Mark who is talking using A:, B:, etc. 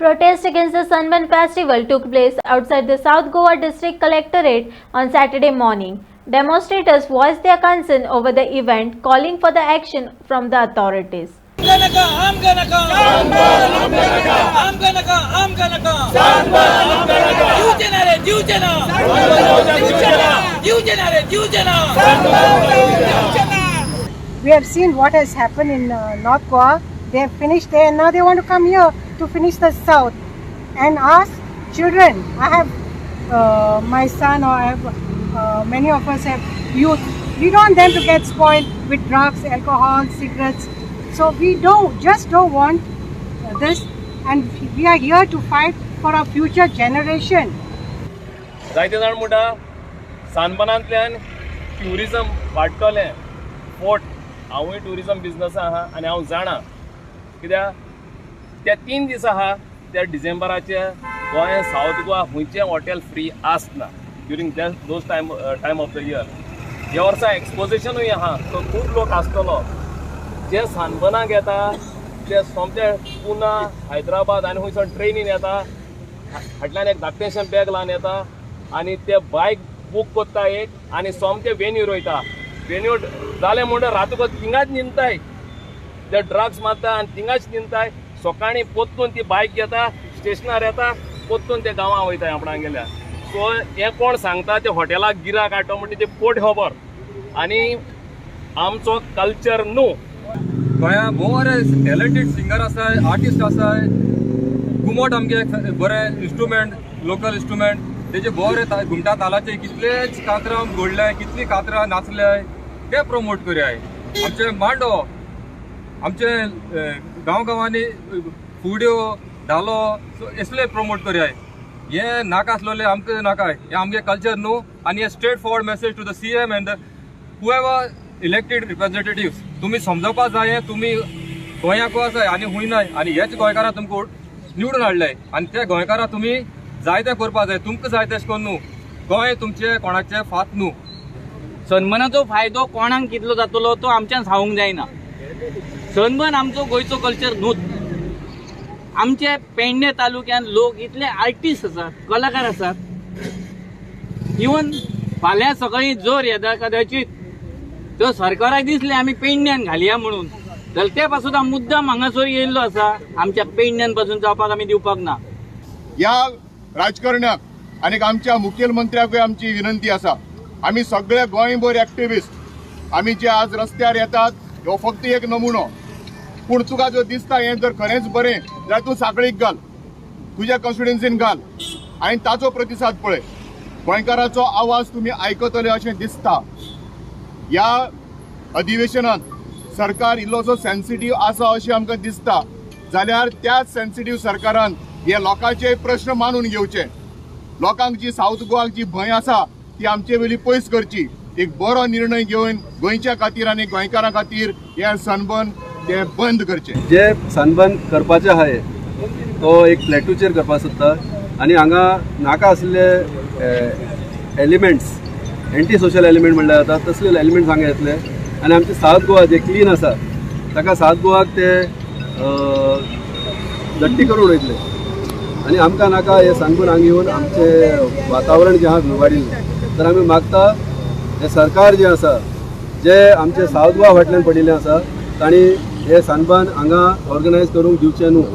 A: Protest against the Sunburn Festival took place outside the South Goa District Collectorate on Saturday morning. Demonstrators voiced their concern over the event, calling for the action from the authorities.
B: We have seen what has happened in North Goa. They have finished there and now they want to come here to finish the south. And us children, I have my son, or I have many of us have youth. We don't want them to get spoiled with drugs, alcohol, cigarettes. So we just don't want this, and we are here to fight for our future generation.
C: जायते जाण म्हणटा सानपणांतल्यान tourism वाडटलें fort हांवूय tourism बिजनसा आहा आनी हांव जाणा कित्याक त्या 3 दीस आहा त्या डिसेंबराचे गोंया सावथ गोवा खंयचें हॉटेल फ्री आसना during those time of the year. ह्या वर्सा एक्सपोजिशनूय आहा तो खूब लोक आसतलो जे सानपणाक येता ते सोमते पुना हैदराबाद आनी खंयसर ट्रेनीन येता फाटल्यान एक धाकटेंशें बॅग लावन येता आनी ते बायक बूक कोत्ता एक आनी सोमते वेन्यू रोयता. वेन्यू जालें म्हणटा रातून थिंगाच निंताय ते ड्रग्स मारता आनी थिंगाच निंताय. सकाळीं पोत्तून ती बायक घेता स्टेशनार येता पोत्तून ते गांवां वयताय आपणाक गेल्या. सो हें कोण सांगता ते हॉटेलाक गिराक हाडटा म्हणजे ते पोट खबर आनी आमचो कल्चर न्हू.
D: गोंया बरे टॅलंटेड सिंगर आसाय, आर्टिस्ट आसाय, घुमट आमगे बरे इंस्ट्रुमेंट, लोकल इंस्ट्रुमेंट तेजे बरे घुमटा तालाचे कितलेच कातरां घोडले, कितली कातरां नाचले ते प्रमोट करयाय. आमचे मांडो आमचे गांवांनी फुड्यो धालो असले प्रमोट करयाय. हे नाका आसलोले आमकां नाकाय. हे आमगे कल्चर न्हू आनी हे straightforward message to the CM and whoever elected representatives. तुम्ही समजोवपा जाय तुम्ही गोंयाकू आसाय आनी खूंय नाय आनी हेच गोंयकारां तुमकां निवडून हाडले आनी त्या गोंयकारां तुमी जाय तें करपा जाय. तुमकां जाय तेश कोन्न न्हू. गोंय तुमचे कोणाचे फात न्हू.
E: सनबर्नाचो फायदो कोणाक कितलो जातलो तो आमच्यान सांगूंक जायना. सनबर्न आमचो गोंयचो कल्चर न्हूच. आमचे पेडणे तालुक्यान लोक इतले आर्टिस्ट आसात, कलाकार आसात. इवन फाल्यां सकाळीं जर येता कदाचित तो सरकाराक दिसले आमी पेडण्यान घालया म्हणून जाल्यार ते पासून हांव मुद्दाम हांगासर येयल्लो आसा. आमच्या पेडण्यान पासून जावपाक आमी दिवपाक ना.
F: या राजकारण्याक आनी आमच्या मुखेलमंत्र्याकूय आमची विनंती आसा. आमी सगळे गोंयभर एक्टिविस्ट आमी जे आज रस्त्यार येतात हो फक्त एक नमुनो. पूण तुका जर दिसता हें जर खरेंच बरें जाल्यार तूं साखळीक घाल, तुज्या कॉन्स्टिट्युएन्सीन घाल आनी ताचो प्रतिसाद पळय. गोंयकाराचो आवाज तुमी आयकतले अशें दिसता. ह्या अधिवेशनांत सरकार इल्लोसो सेन्सिटीव आसा अशें आमकां दिसता. जाल्यार त्याच सेन्सिटीव सरकारान हे लोकांचे प्रश्न मानून घेवचे. लोकांक जी सावथ गोवाक जी भंय आसा ती आमचे वेली पयस करची. एक बरो निर्णय घेवन गोंयच्या खातीर आनी गोंयकारां खातीर हे सनबर्न ते बंद करचे.
G: जे सनबर्न करपाचे आहाय तो एक प्लॅटूचेर करपाक सोदता आनी हांगा नाका आसले एलिमेंट्स एंटी सोशल एलिमेंट म्हणल्यार जाता तसले एलिमेंट्स हांगा येतले आनी आमचे सावथ गोवा जे क्लीन आसा ताका सावथ गोवाक ते दट्टी करून वयतले आनी आमकां नाका हे सनबर्न हांगा येवन आमचे वातावरण जें आहा बिबाडिल्लें. तर आमी मागता हे सरकार जें आसा जे आमचे सावथ गोवा फाटल्यान पडिल्लें आसा तांणी हे सनबर्न हांगा ऑर्गनायज करूंक दिवचें न्हू.